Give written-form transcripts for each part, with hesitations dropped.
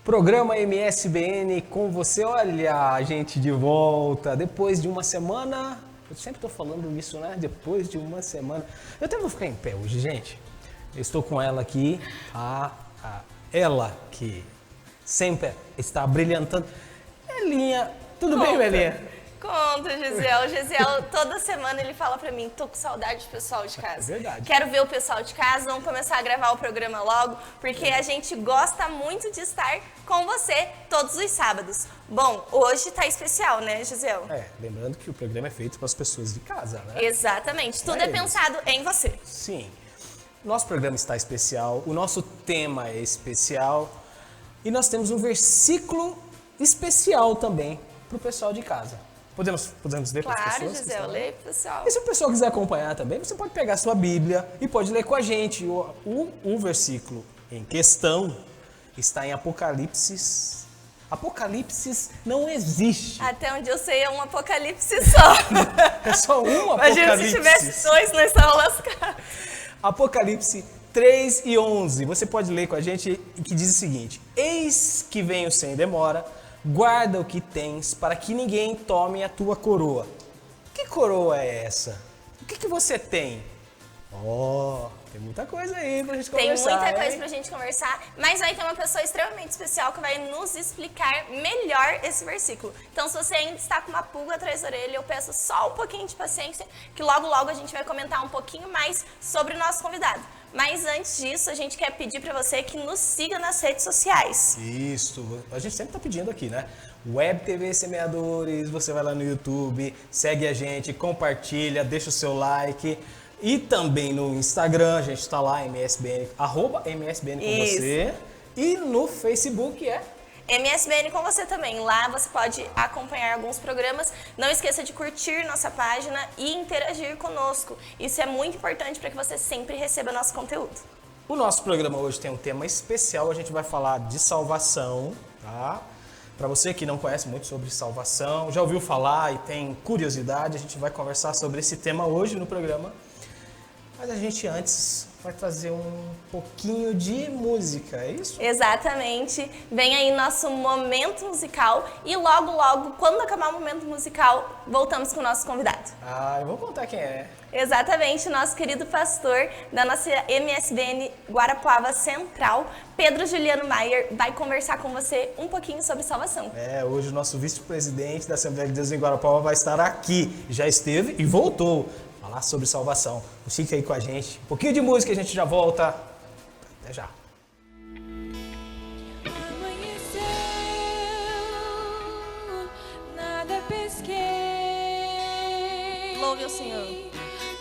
Programa MSBN com você. Olha, a gente de volta depois de uma semana. Eu sempre estou falando isso, né? Depois de uma semana. Eu até vou ficar em pé hoje, gente. Eu estou com ela aqui, ela que sempre está brilhantando. Elinha, tudo bem, Elinha? Conta, Gisel. Gisel, toda semana ele fala pra mim, tô com saudade do pessoal de casa. É verdade. Quero ver o pessoal de casa, vamos começar a gravar o programa logo, porque a gente gosta muito de estar com você todos os sábados. Bom, hoje tá especial, né, Gisel? Lembrando que o programa é feito para as pessoas de casa, né? Exatamente, tudo é pensado em você. Sim. Nosso programa está especial, o nosso tema é especial e nós temos um versículo especial também para o pessoal de casa. Podemos ler para as pessoas? Claro, Gisel, lê pro pessoal. E se o pessoal quiser acompanhar também, você pode pegar a sua Bíblia e pode ler com a gente. O versículo em questão está em Apocalipse. Apocalipse não existe. Até onde eu sei é um apocalipse só. É só um Apocalipse. Imagina se tivesse dois, nós estávamos lascados. Apocalipse 3 e 11. Você pode ler com a gente, que diz o seguinte: Eis que venho sem demora, guarda o que tens, para que ninguém tome a tua coroa. Que coroa é essa? O que você tem? Tem muita coisa aí pra gente conversar. Tem muita coisa pra gente conversar, mas vai ter uma pessoa extremamente especial que vai nos explicar melhor esse versículo. Então, se você ainda está com uma pulga atrás da orelha, eu peço só um pouquinho de paciência, que logo logo a gente vai comentar um pouquinho mais sobre o nosso convidado. Mas antes disso, a gente quer pedir pra você que nos siga nas redes sociais. Isso, a gente sempre tá pedindo aqui, né? Web TV Semeadores, você vai lá no YouTube, segue a gente, compartilha, deixa o seu like. E também no Instagram, a gente está lá, MSBN, @MSBN com você. E no Facebook é MSBN com você também. Lá você pode acompanhar alguns programas. Não esqueça de curtir nossa página e interagir conosco. Isso é muito importante para que você sempre receba nosso conteúdo. O nosso programa hoje tem um tema especial. A gente vai falar de salvação, tá? Para você que não conhece muito sobre salvação, já ouviu falar e tem curiosidade, a gente vai conversar sobre esse tema hoje no programa. Mas a gente antes vai trazer um pouquinho de música, é isso? Exatamente. Vem aí nosso momento musical e logo, logo, quando acabar o momento musical, voltamos com o nosso convidado. Eu vou contar quem é. Exatamente, nosso querido pastor da nossa MSBN Guarapuava Central, Pedro Juliano Maier, vai conversar com você um pouquinho sobre salvação. Hoje o nosso vice-presidente da Assembleia de Deus em Guarapuava vai estar aqui. Já esteve e voltou. Falar sobre salvação. Fique aí com a gente. Um pouquinho de música e a gente já volta. Até já. Amanheceu, nada pesquei. Louve o Senhor.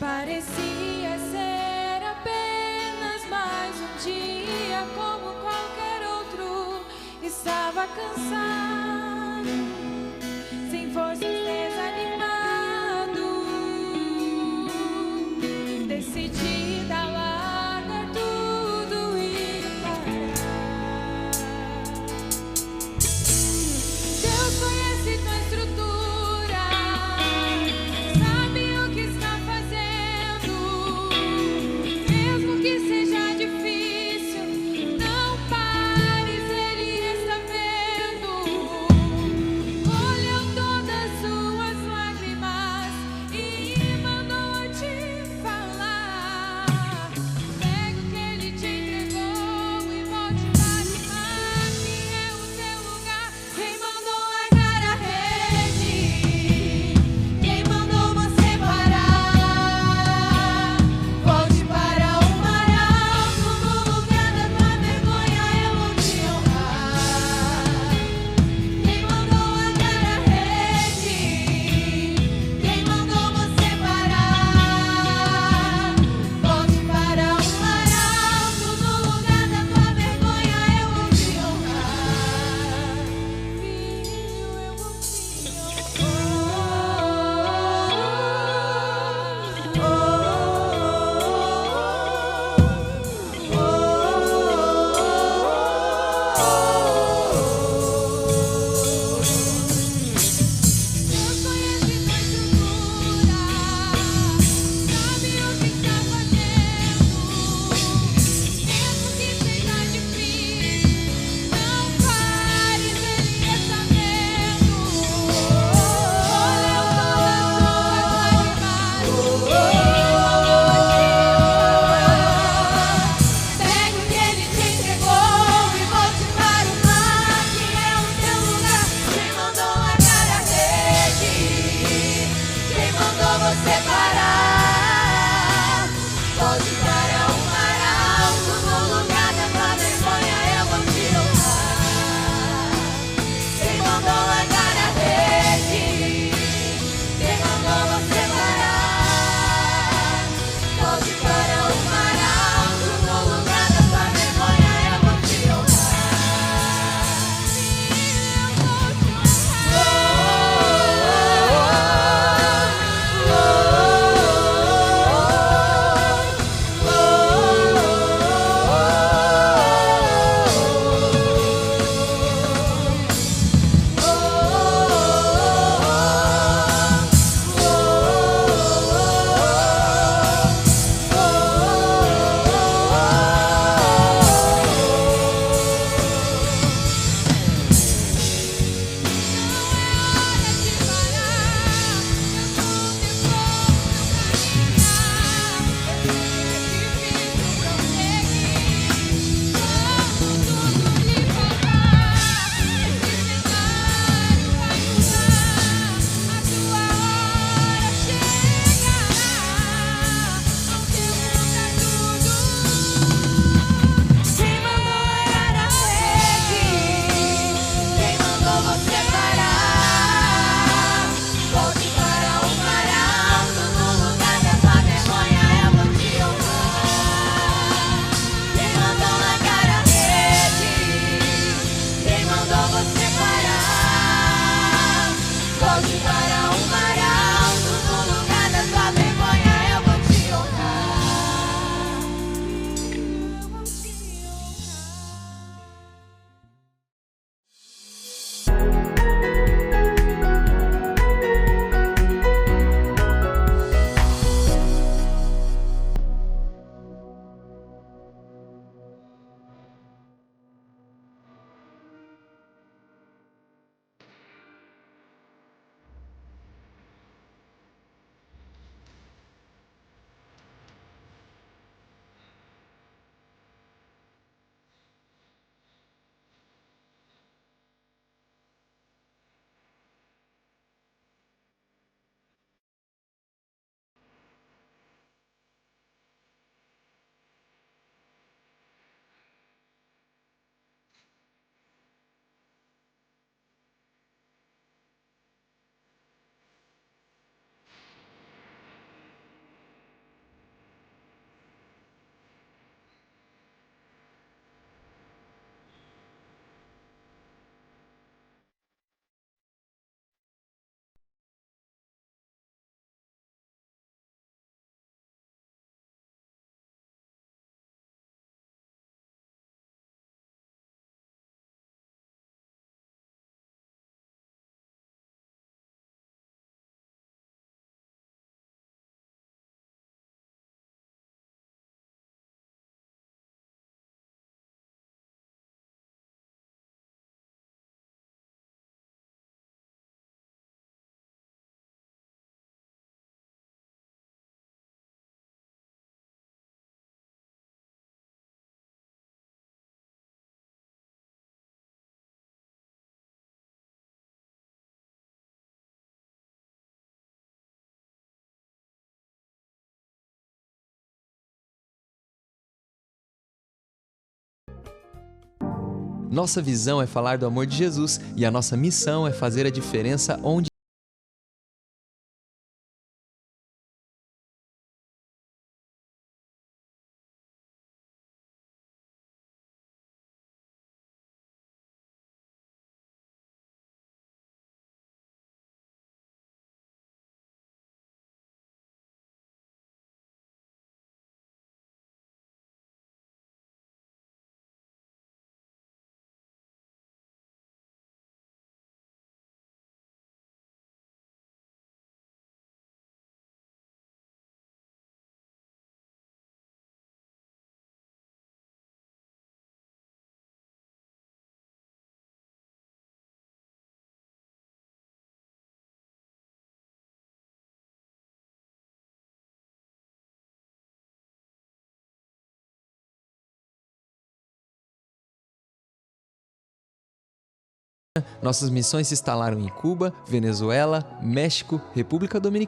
Parecia ser apenas mais um dia como qualquer outro. Estava cansado, sem forças, desanimado. Decidida a largar tudo e parar. Deus conhece tua estrutura, sabe o que está fazendo. Mesmo que seja difícil, não pares, Ele está vendo. Nossa visão é falar do amor de Jesus e a nossa missão é fazer a diferença onde nossas missões se instalaram em Cuba, Venezuela, México, República Dominicana.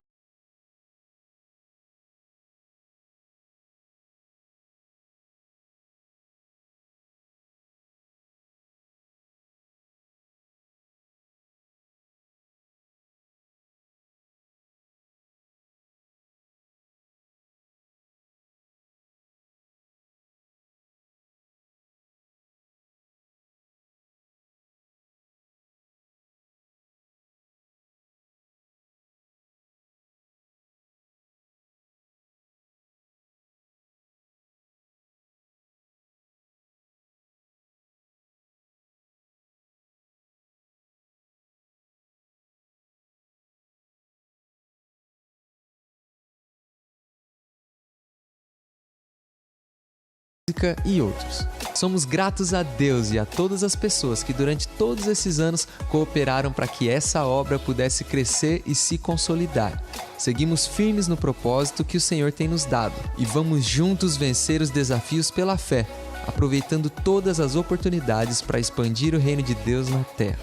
E outros. Somos gratos a Deus e a todas as pessoas que durante todos esses anos cooperaram para que essa obra pudesse crescer e se consolidar. Seguimos firmes no propósito que o Senhor tem nos dado e vamos juntos vencer os desafios pela fé, aproveitando todas as oportunidades para expandir o reino de Deus na terra.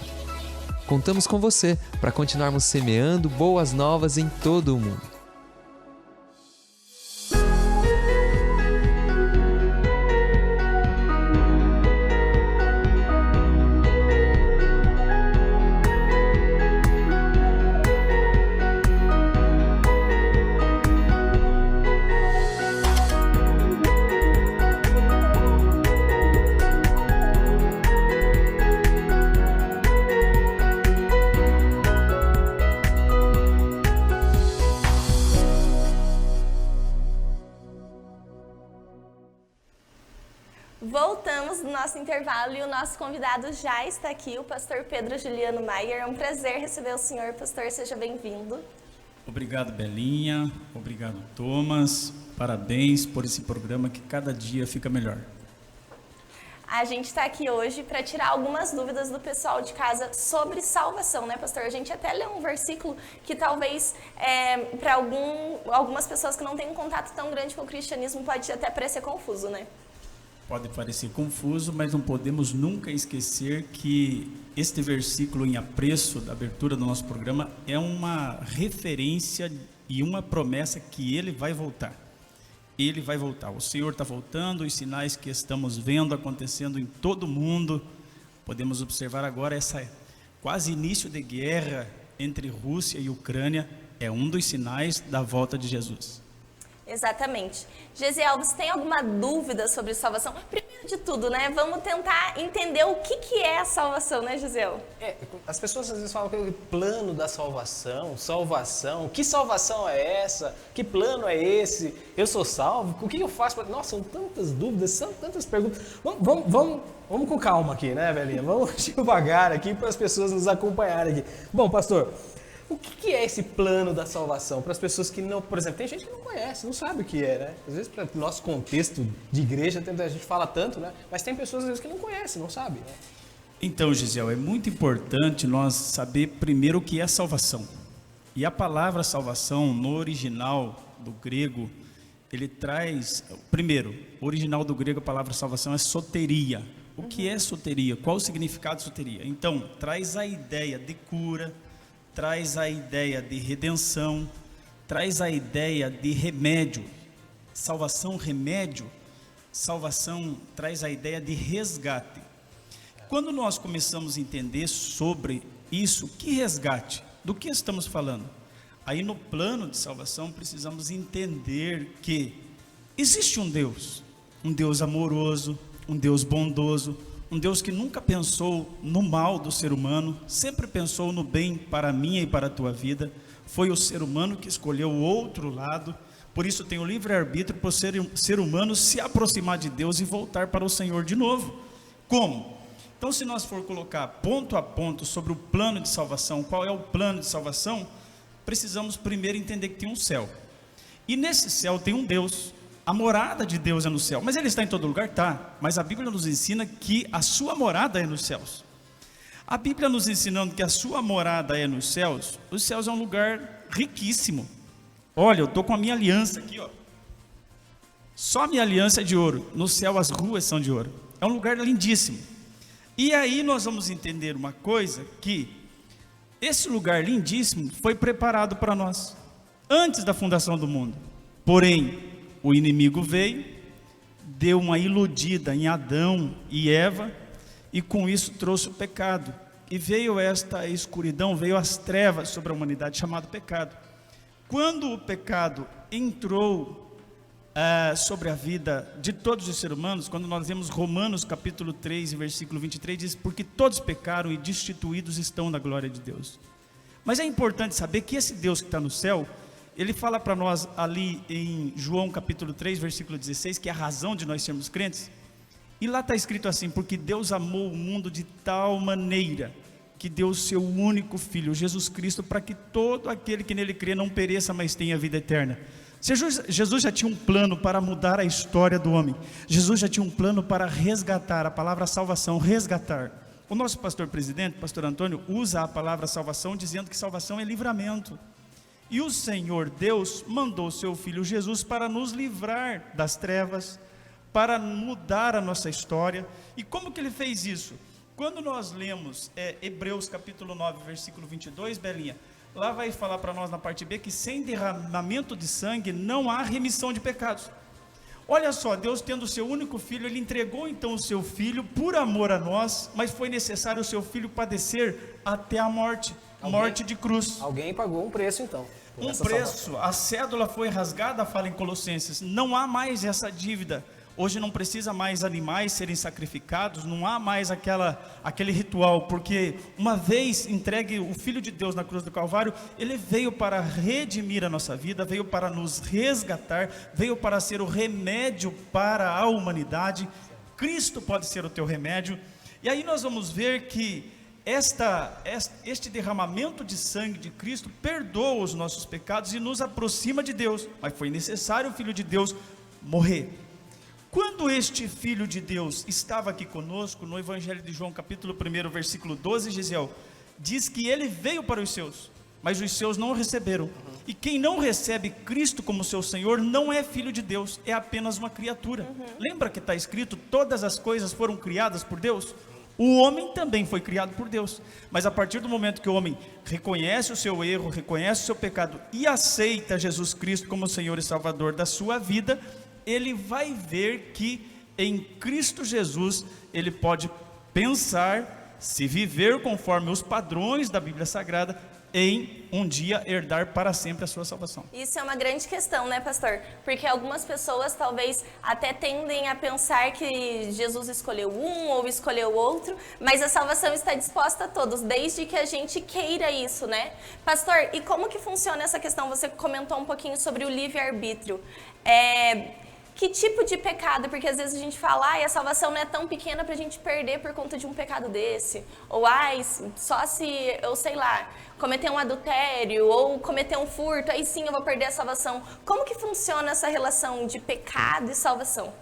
Contamos com você para continuarmos semeando boas novas em todo o mundo. Voltamos do nosso intervalo e o nosso convidado já está aqui, o pastor Pedro Juliano Maier. É um prazer receber o senhor, pastor, seja bem-vindo. Obrigado, Belinha, obrigado, Thomas, parabéns por esse programa que cada dia fica melhor. A gente está aqui hoje para tirar algumas dúvidas do pessoal de casa sobre salvação, né, pastor? A gente até leu um versículo que talvez para algumas pessoas que não têm um contato tão grande com o cristianismo pode até parecer confuso, né? Pode parecer confuso, mas não podemos nunca esquecer que este versículo em apreço da abertura do nosso programa é uma referência e uma promessa que ele vai voltar. Ele vai voltar. O Senhor está voltando, os sinais que estamos vendo acontecendo em todo o mundo. Podemos observar agora essa quase início de guerra entre Rússia e Ucrânia. É um dos sinais da volta de Jesus. Exatamente. Gesiel, você tem alguma dúvida sobre salvação? Primeiro de tudo, né? Vamos tentar entender o que é a salvação, né, Gesiel? As pessoas às vezes falam que o plano da salvação, que salvação é essa? Que plano é esse? Eu sou salvo? O que eu faço? Nossa, são tantas dúvidas, são tantas perguntas. Vamos com calma aqui, né, Belinha? Vamos devagar aqui para as pessoas nos acompanharem aqui. Bom, pastor, o que é esse plano da salvação? Para as pessoas que não, por exemplo, tem gente que não conhece, não sabe o que é, né? Às vezes, para o nosso contexto de igreja, a gente fala tanto, né? Mas tem pessoas, às vezes, que não conhecem, não sabem, né? Então, Gisele, é muito importante nós saber primeiro o que é salvação. E a palavra salvação, no original do grego, ele traz, primeiro, o original do grego, a palavra salvação é soteria. O que é soteria? Qual o significado de soteria? Então, traz a ideia de cura, traz a ideia de redenção, traz a ideia de remédio. Salvação, remédio. Salvação traz a ideia de resgate. Quando nós começamos a entender sobre isso, que resgate, do que estamos falando? Aí no plano de salvação precisamos entender que existe um Deus amoroso, um Deus bondoso, um Deus que nunca pensou no mal do ser humano, sempre pensou no bem para a minha e para a tua vida. Foi o ser humano que escolheu o outro lado, por isso tem o livre-arbítrio para o ser humano se aproximar de Deus e voltar para o Senhor de novo. Como? Então, se nós for colocar ponto a ponto sobre o plano de salvação, qual é o plano de salvação, precisamos primeiro entender que tem um céu. E nesse céu tem um Deus. A morada de Deus é no céu. Mas Ele está em todo lugar? Tá. Mas a Bíblia nos ensina que a sua morada é nos céus. A Bíblia nos ensinando que a sua morada é nos céus. Os céus é um lugar riquíssimo. Olha, eu estou com a minha aliança aqui, ó. Só a minha aliança é de ouro. No céu as ruas são de ouro. É um lugar lindíssimo. E aí nós vamos entender uma coisa, que esse lugar lindíssimo foi preparado para nós antes da fundação do mundo. Porém, o inimigo veio, deu uma iludida em Adão e Eva, e com isso trouxe o pecado. E veio esta escuridão, veio as trevas sobre a humanidade, chamado pecado. Quando o pecado entrou sobre a vida de todos os seres humanos, quando nós vemos Romanos capítulo 3, versículo 23, diz: porque todos pecaram e destituídos estão da glória de Deus. Mas é importante saber que esse Deus que está no céu, Ele fala para nós ali em João capítulo 3, versículo 16, que é a razão de nós sermos crentes. E lá está escrito assim: porque Deus amou o mundo de tal maneira que deu o seu único Filho, Jesus Cristo, para que todo aquele que nele crê não pereça, mas tenha vida eterna. Jesus já tinha um plano para mudar a história do homem. Jesus já tinha um plano para resgatar, a palavra salvação, resgatar. O nosso pastor presidente, pastor Antônio, usa a palavra salvação dizendo que salvação é livramento. E o Senhor Deus mandou seu Filho Jesus para nos livrar das trevas, para mudar a nossa história. E como que Ele fez isso? Quando nós lemos Hebreus capítulo 9, versículo 22, Belinha, lá vai falar para nós na parte B que sem derramamento de sangue não há remissão de pecados. Olha só, Deus tendo o seu único Filho, Ele entregou então o seu Filho por amor a nós, mas foi necessário o seu Filho padecer até a morte, morte de cruz. Alguém pagou um preço então. Um preço, a cédula foi rasgada, fala em Colossenses, não há mais essa dívida. Hoje não precisa mais animais serem sacrificados, não há mais aquele ritual, porque uma vez entregue o Filho de Deus na cruz do Calvário, Ele veio para redimir a nossa vida, veio para nos resgatar, veio para ser o remédio para a humanidade. Cristo pode ser o teu remédio. E aí nós vamos ver que este derramamento de sangue de Cristo perdoa os nossos pecados e nos aproxima de Deus, mas foi necessário o Filho de Deus morrer. Quando este Filho de Deus estava aqui conosco, no Evangelho de João capítulo 1, versículo 12, Gisele, diz que Ele veio para os seus, mas os seus não o receberam. E quem não recebe Cristo como seu Senhor não é filho de Deus, é apenas uma criatura. Lembra que está escrito, todas as coisas foram criadas por Deus? O homem também foi criado por Deus, mas a partir do momento que o homem reconhece o seu erro, reconhece o seu pecado e aceita Jesus Cristo como Senhor e Salvador da sua vida, ele vai ver que em Cristo Jesus ele pode pensar, se viver conforme os padrões da Bíblia Sagrada, em um dia herdar para sempre a sua salvação. Isso é uma grande questão, né, pastor? Porque algumas pessoas talvez até tendem a pensar que Jesus escolheu um ou escolheu outro, mas a salvação está disposta a todos, desde que a gente queira isso, né? Pastor, e como que funciona essa questão? Você comentou um pouquinho sobre o livre-arbítrio. Que tipo de pecado? Porque às vezes a gente fala, a salvação não é tão pequena pra gente perder por conta de um pecado desse. Ou, só se eu, sei lá, cometer um adultério ou cometer um furto, aí sim eu vou perder a salvação. Como que funciona essa relação de pecado e salvação?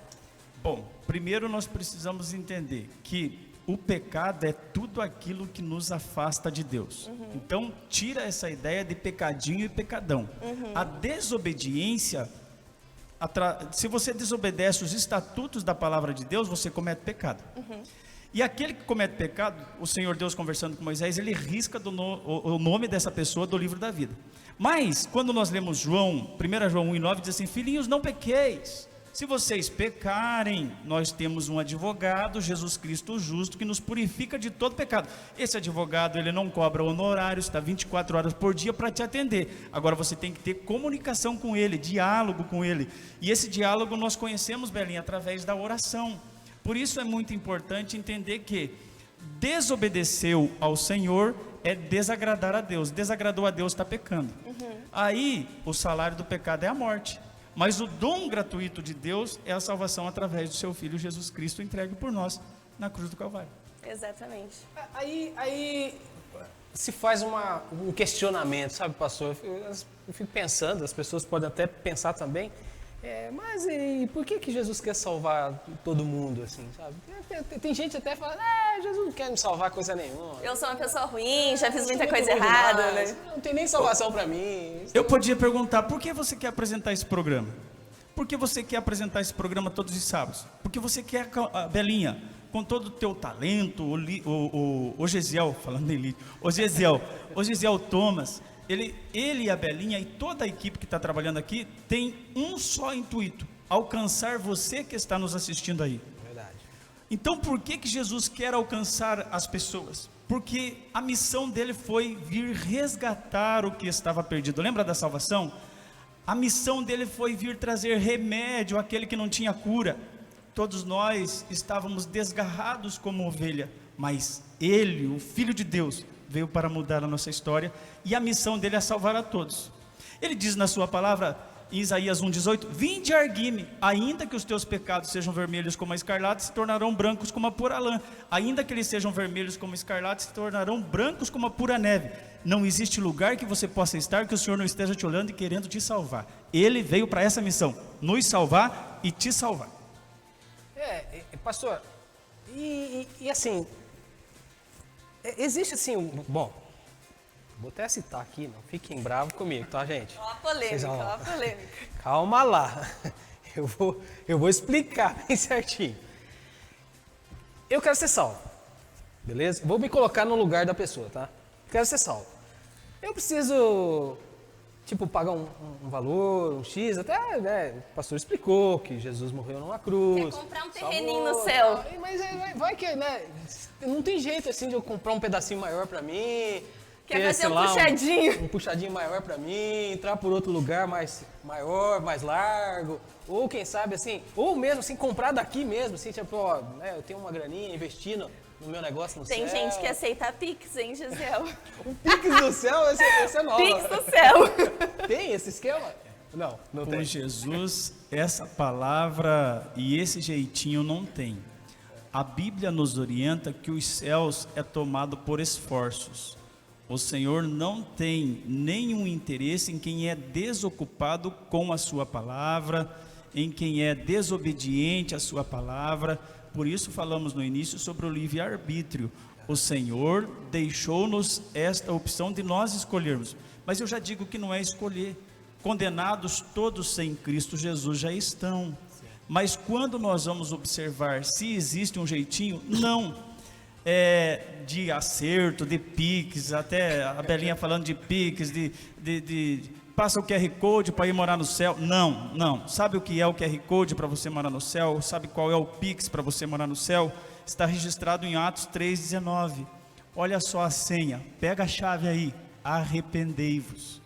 Bom, primeiro nós precisamos entender que o pecado é tudo aquilo que nos afasta de Deus. Então, tira essa ideia de pecadinho e pecadão. A desobediência... Se você desobedece os estatutos da palavra de Deus, você comete pecado. E aquele que comete pecado, o Senhor Deus conversando com Moisés, ele risca o nome dessa pessoa do livro da vida. Mas, quando nós lemos 1 João 1:9, diz assim, filhinhos, não pequeis. se vocês pecarem, nós temos um advogado, Jesus Cristo justo, que nos purifica de todo pecado. Esse advogado, ele não cobra honorário, está 24 horas por dia para te atender. Agora você tem que ter comunicação com ele, diálogo com ele. E esse diálogo nós conhecemos, Belinha, através da oração. Por isso é muito importante entender que desobedeceu ao Senhor é desagradar a Deus. Desagradou a Deus, está pecando. Aí o salário do pecado é a morte, mas o dom gratuito de Deus é a salvação através do seu Filho Jesus Cristo, entregue por nós na cruz do Calvário. Exatamente. Aí se faz um questionamento, sabe, pastor? Eu fico pensando, as pessoas podem até pensar também, mas e por que Jesus quer salvar todo mundo, assim, sabe? Tem gente até falando, Jesus não quer me salvar coisa nenhuma. Eu sou uma pessoa ruim, já fiz muita coisa errada, né? Não tem nem salvação pra mim. Eu podia perguntar, por que você quer apresentar esse programa? Por que você quer apresentar esse programa todos os sábados? Porque você quer, Belinha, com todo o teu talento, o Gesiel, falando em Lídio, o Gesiel Thomas, ele e a Belinha e toda a equipe que está trabalhando aqui tem um só intuito: alcançar você que está nos assistindo aí. Verdade. Então por que Jesus quer alcançar as pessoas? Porque a missão dele foi vir resgatar o que estava perdido. Lembra da salvação? A missão dele foi vir trazer remédio àquele que não tinha cura. Todos nós estávamos desgarrados como ovelha, mas ele, o Filho de Deus, veio para mudar a nossa história, e a missão dele é salvar a todos. Ele diz na sua palavra, em Isaías 1,18: vinde arguir-me, ainda que os teus pecados sejam vermelhos como a escarlate, se tornarão brancos como a pura lã, ainda que eles sejam vermelhos como a escarlate, se tornarão brancos como a pura neve. Não existe lugar que você possa estar que o Senhor não esteja te olhando e querendo te salvar. Ele veio para essa missão, nos salvar e te salvar. Pastor, e assim, existe assim, bom, vou até citar aqui, não fiquem bravos comigo, tá, gente? Ó a polêmica, ó a polêmica. Calma lá, eu vou explicar bem certinho. Eu quero ser salvo, beleza? Vou me colocar no lugar da pessoa, tá? Quero ser salvo. Eu preciso, pagar um valor, um X, até, né, o pastor explicou que Jesus morreu numa cruz. Quer comprar um terreninho no céu. Mas vai que, né, não tem jeito assim de eu comprar um pedacinho maior pra mim. Quer fazer um puxadinho. Um puxadinho maior pra mim, entrar por outro lugar maior, mais largo. Ou quem sabe assim, ou mesmo assim, comprar daqui mesmo, assim, eu tenho uma graninha investindo no meu negócio no céu. Tem gente que aceita Pix, hein, Gesiel? Um Pix do céu, esse é novo. Pix do céu. Tem esse esquema? Não Com tem. Jesus, essa palavra e esse jeitinho não tem. A Bíblia nos orienta que os céus é tomado por esforços. O Senhor não tem nenhum interesse em quem é desocupado com a sua palavra, em quem é desobediente à sua palavra. Por isso falamos no início sobre o livre-arbítrio. O Senhor deixou-nos esta opção de nós escolhermos. Mas eu já digo que não é escolher. Condenados todos sem Cristo Jesus já estão. Mas quando nós vamos observar se existe um jeitinho, não. De acerto, de Pix, até a Belinha falando de Pix, de passa o QR Code para ir morar no céu. Não. Sabe o que é o QR Code para você morar no céu? Sabe qual é o Pix para você morar no céu? Está registrado em Atos 3,19. Olha só a senha, pega a chave aí, arrependei-vos.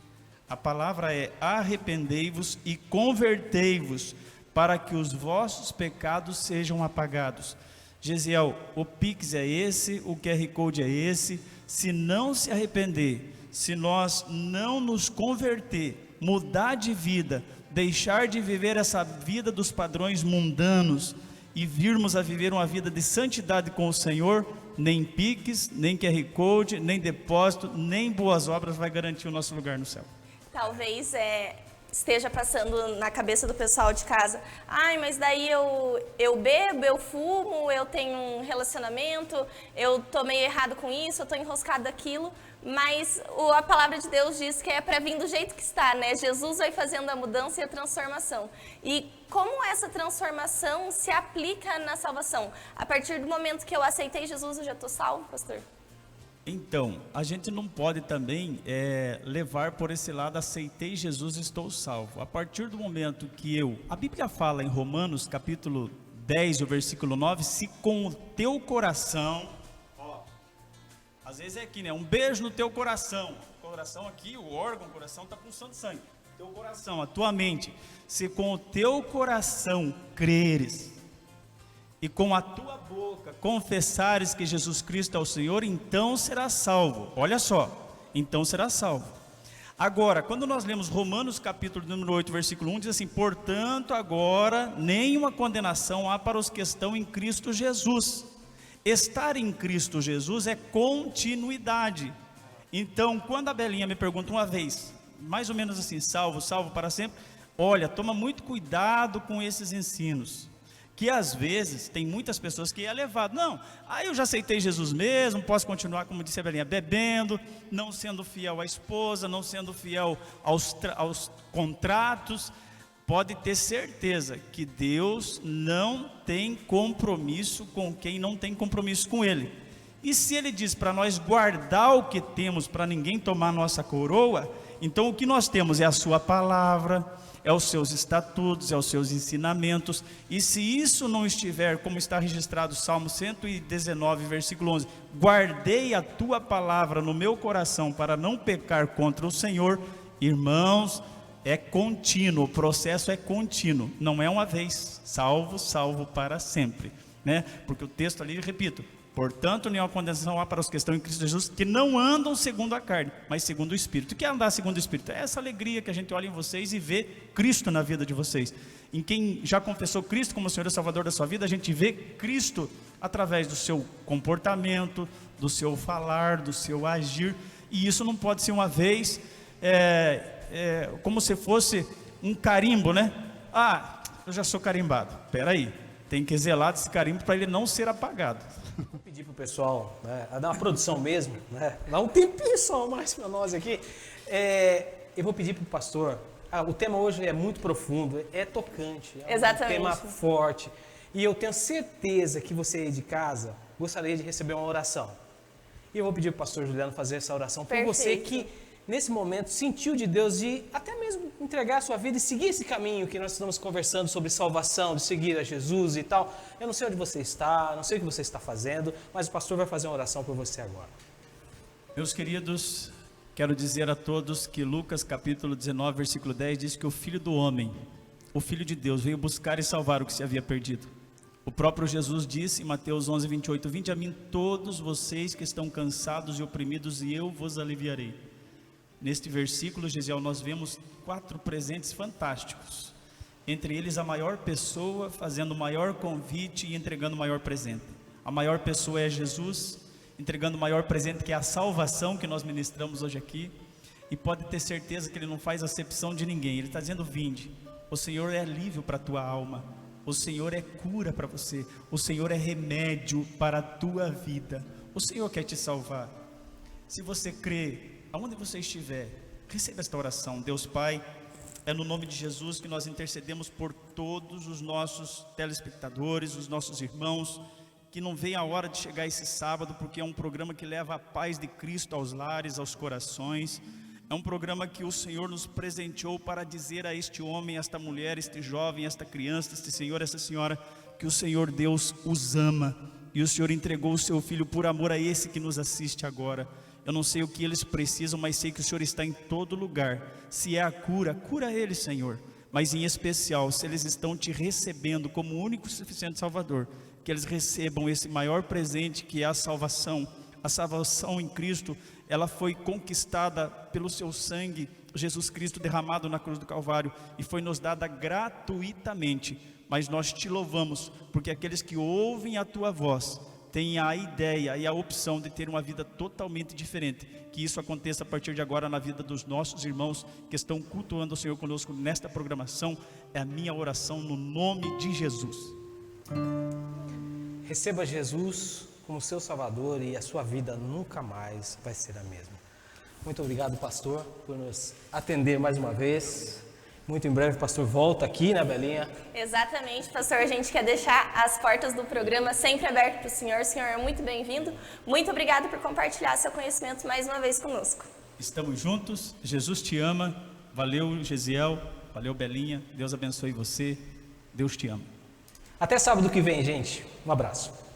A palavra é arrependei-vos e convertei-vos, para que os vossos pecados sejam apagados. Gesiel, o Pix é esse, o QR Code é esse. Se não se arrepender, se nós não nos converter, mudar de vida, deixar de viver essa vida dos padrões mundanos e virmos a viver uma vida de santidade com o Senhor, nem Pix, nem QR Code, nem depósito, nem boas obras vai garantir o nosso lugar no céu. Talvez esteja passando na cabeça do pessoal de casa: mas daí eu bebo, eu fumo, eu tenho um relacionamento, eu tô meio errado com isso, eu tô enroscado daquilo. Mas a palavra de Deus diz que é para vir do jeito que está, né? Jesus vai fazendo a mudança e a transformação. E como essa transformação se aplica na salvação? A partir do momento que eu aceitei Jesus, eu já estou salvo, pastor? Então, a gente não pode também levar por esse lado, aceitei Jesus, estou salvo. A partir do momento que a Bíblia fala em Romanos capítulo 10, o versículo 9, se com o teu coração, às vezes é aqui, né? Um beijo no teu coração. O coração aqui, o órgão, o coração está pulsando sangue. Teu coração, a tua mente. Se com o teu coração creres e com a tua boca confessares que Jesus Cristo é o Senhor, então serás salvo. Olha só, então serás salvo. Agora, quando nós lemos Romanos capítulo número 8, versículo 1, diz assim: portanto, agora nenhuma condenação há para os que estão em Cristo Jesus. Estar em Cristo Jesus é continuidade. Então, quando a Belinha me pergunta uma vez, mais ou menos assim, salvo para sempre, olha, toma muito cuidado com esses ensinos, que às vezes tem muitas pessoas que é levado, não, eu já aceitei Jesus mesmo, posso continuar, como disse a Belinha, bebendo, não sendo fiel à esposa, não sendo fiel aos contratos. Pode ter certeza que Deus não tem compromisso com quem não tem compromisso com Ele. E se Ele diz para nós guardar o que temos para ninguém tomar nossa coroa, então o que nós temos é a sua palavra, é os seus estatutos, é os seus ensinamentos. E se isso não estiver, como está registrado Salmo 119, versículo 11, guardei a tua palavra no meu coração para não pecar contra o Senhor, irmãos, é contínuo, o processo é contínuo, não é uma vez, salvo para sempre, né? Porque o texto ali, repito, portanto, nenhuma condenação há para os que estão em Cristo Jesus, que não andam segundo a carne, mas segundo o Espírito. O que é andar segundo o Espírito? É essa alegria que a gente olha em vocês e vê Cristo na vida de vocês. Em quem já confessou Cristo como Senhor e Salvador da sua vida, a gente vê Cristo através do seu comportamento, do seu falar, do seu agir, e isso não pode ser uma vez, como se fosse um carimbo, né? Eu já sou carimbado. Espera aí, tem que zelar desse carimbo para ele não ser apagado. Vou pedir para o pessoal, né, a dar uma produção mesmo, né, dar um tempinho só mais para nós aqui. Eu vou pedir para o pastor. O tema hoje é muito profundo, é tocante, é Exatamente. Um tema forte. E eu tenho certeza que você aí de casa gostaria de receber uma oração. E eu vou pedir para o pastor Juliano fazer essa oração por você que nesse momento sentiu de Deus de até mesmo entregar a sua vida e seguir esse caminho que nós estamos conversando sobre salvação, de seguir a Jesus e tal. Eu não sei onde você está, não sei o que você está fazendo, mas o pastor vai fazer uma oração por você agora. Meus queridos, quero dizer a todos que Lucas capítulo 19, versículo 10 diz que o Filho do Homem, o Filho de Deus, veio buscar e salvar o que se havia perdido. O próprio Jesus disse em Mateus 11, 28, vinde a mim todos vocês que estão cansados e oprimidos e eu vos aliviarei. Neste versículo, Gesiel, nós vemos 4 presentes fantásticos. Entre eles, a maior pessoa fazendo o maior convite e entregando o maior presente. A maior pessoa é Jesus, entregando o maior presente, que é a salvação que nós ministramos hoje aqui. E pode ter certeza que Ele não faz acepção de ninguém. Ele está dizendo, vinde, o Senhor é alívio para a tua alma. O Senhor é cura para você. O Senhor é remédio para a tua vida. O Senhor quer te salvar. Se você crê, aonde você estiver, receba esta oração. Deus Pai, é no nome de Jesus que nós intercedemos por todos os nossos telespectadores, os nossos irmãos, que não vem a hora de chegar esse sábado, porque é um programa que leva a paz de Cristo aos lares, aos corações. É um programa que o Senhor nos presenteou para dizer a este homem, esta mulher, este jovem, esta criança, este senhor, esta senhora, que o Senhor Deus os ama, e o Senhor entregou o seu Filho por amor a esse que nos assiste agora. Eu não sei o que eles precisam, mas sei que o Senhor está em todo lugar. Se é a cura, cura eles, Senhor. Mas em especial, se eles estão te recebendo como único e suficiente Salvador, que eles recebam esse maior presente que é a salvação. A salvação em Cristo, ela foi conquistada pelo seu sangue, Jesus Cristo derramado na cruz do Calvário, e foi nos dada gratuitamente. Mas nós te louvamos, porque aqueles que ouvem a tua voz tem a ideia e a opção de ter uma vida totalmente diferente. Que isso aconteça a partir de agora na vida dos nossos irmãos que estão cultuando o Senhor conosco nesta programação. É a minha oração no nome de Jesus. Receba Jesus como seu Salvador e a sua vida nunca mais vai ser a mesma. Muito obrigado, pastor, por nos atender mais uma vez. Muito em breve o pastor volta aqui, né, Belinha? Exatamente, pastor. A gente quer deixar as portas do programa sempre abertas para o senhor. O senhor é muito bem-vindo. Muito obrigado por compartilhar seu conhecimento mais uma vez conosco. Estamos juntos, Jesus te ama. Valeu, Gesiel. Valeu, Belinha. Deus abençoe você. Deus te ama. Até sábado que vem, gente. Um abraço.